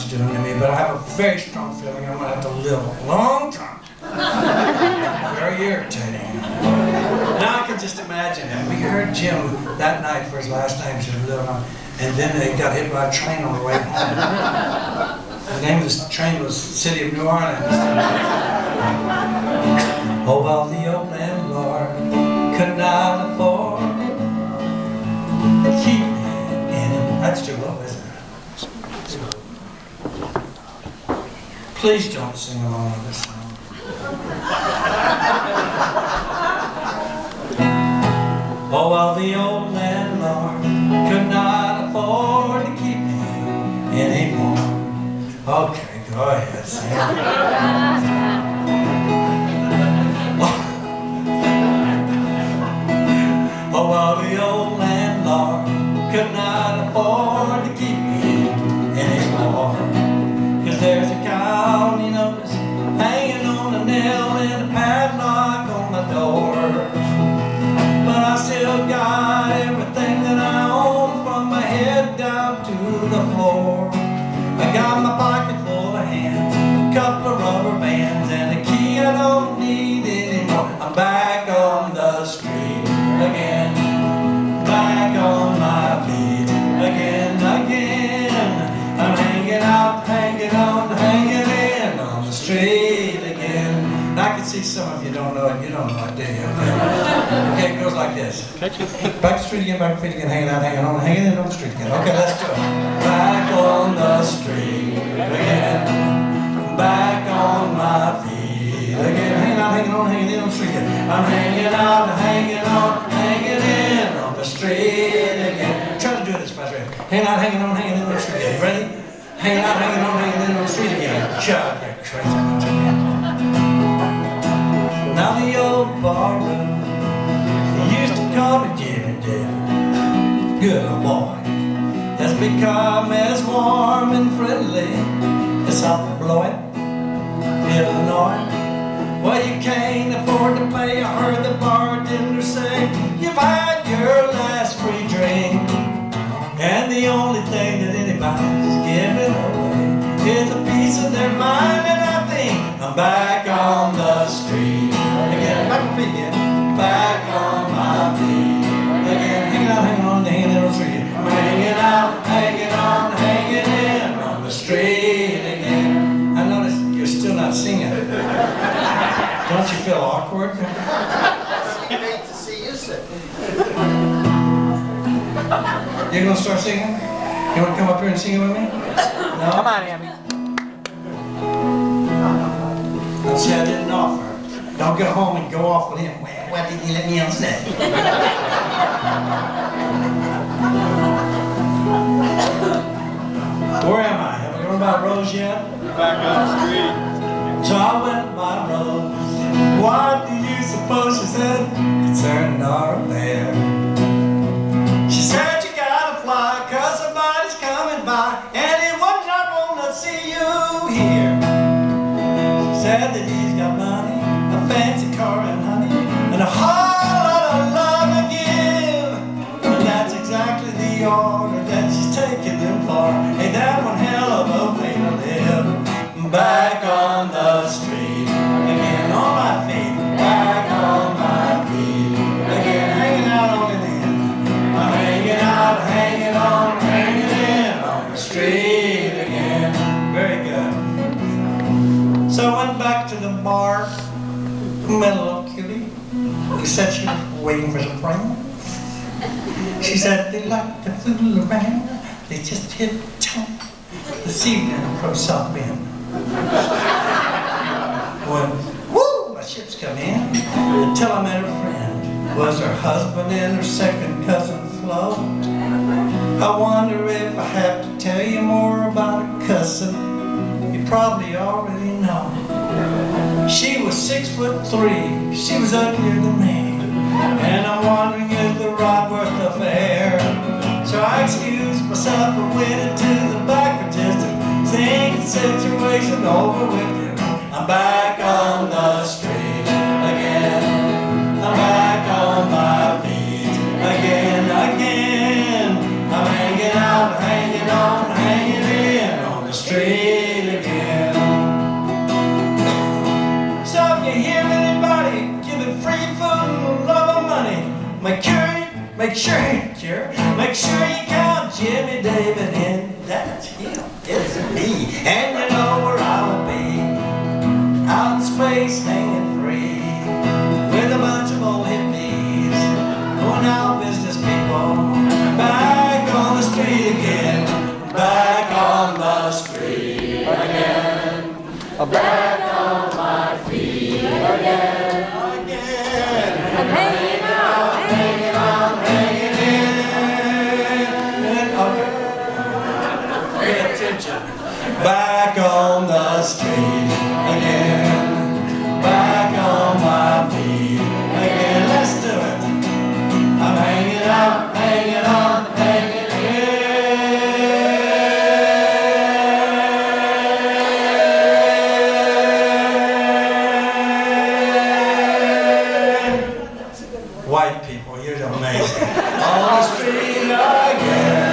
God's doing to me, but I have a very strong feeling I'm going to have to live a long time. Very irritating. Now I can just imagine it. We heard Jim that night for his last name, and then they got hit by a train on the way home. The name of this train was City of New Orleans. Oh, well, the old landlord could not afford to keep me in. That's too low, isn't it? Please don't sing along with this song. Oh, well, the old landlord could not afford to keep me anymore. Okay, go ahead, sing. Oh, well, the old landlord could not afford to keep me anymore. 'Cause there's a county notice hanging on a nail and a padlock on my door. But I still got everything that I own, from my head down to the floor. I got my pocket full of hands, a couple of rubber bands, and a key I don't need anymore. I'm back on the street again, back on my feet again. I'm hanging out, hanging on, hanging in on the street again. And I can see some of you don't know it. You don't know it, do you? Okay, it goes like this. Back to the street again, back to the feet again, hanging out, hanging on, hanging in on the street again. Okay, let's do it. Back on the street again, back on my feet again, hanging out, hanging on, hanging in on the street again. I'm hanging out, hanging on, hanging in on the street again. Try to do this fast, right? Hanging out, hanging on, hanging in on the street again. Ready? Hanging out, hanging on, hanging in on the street again. God, you're crazy. Now the old barroom, he used to call me Jimmy Dale, good old boy, has become as warm and friendly as South Beloit, Illinois. Well, you can't afford to pay, I heard the bartender say, you've had your last free drink, and the only thing that anybody's giving away is a piece of their mind. And I think I'm back on the street again, back on my feet again, back on my feet again, hanging out, hanging on, hanging in on the street again. I'm hanging out, hanging on, hanging in on the street again. I notice you're still not singing. Don't you feel awkward? I can't wait to see you sing. You're gonna start singing? You wanna come up here and sing it with me? No? Come on, Abby. Let's say I didn't offer. Don't get home and go off with him. What did you let me else say? Where am I? Have we gone by Rose yet? Back on the street. So I went by Rose. What do you suppose she said? Concerned our affair. She said you gotta fly, 'cause somebody's coming by, and he would not wanna see you here. She said that he's got money, a fancy car and honey, and a whole lot of love to give. And that's exactly the order that she's taking them for. Ain't that one hell of a way to live? Back on the street again, on my feet, back on my feet again, hanging out on an end. I'm hanging out, hanging on, hanging in on the street again. Very good. So I went back to the bar, met a little cutie who said she was waiting for some friends. She said they like to fool around, they just hit town this evening from South Bend. When, woo, my ship's come in, until I met her friend. Was her husband and her second cousin float? I wonder if I have to tell you more about her cousin. You probably already know. She was 6'3", she was uglier than me, and I'm wondering is the ride worth the fare? So I excused myself and went into the back for just a think the situation over with you. I'm back on the street again. I'm back on my feet again. I'm hanging out, hanging on, hanging in on the street. Make sure you count Jimmy, David, and that's him. It's me. And you know where I'll be, out in space, hanging free, with a bunch of old hippies, going out business people, back on the street again, back on the street again, back on my feet again, I'm hanging out, hanging out, hanging in. Okay. Pay attention. Back on the street again, back on my feet again. Let's do it. I'm hanging out, hanging on, hanging in. White people, you're amazing. On the street again.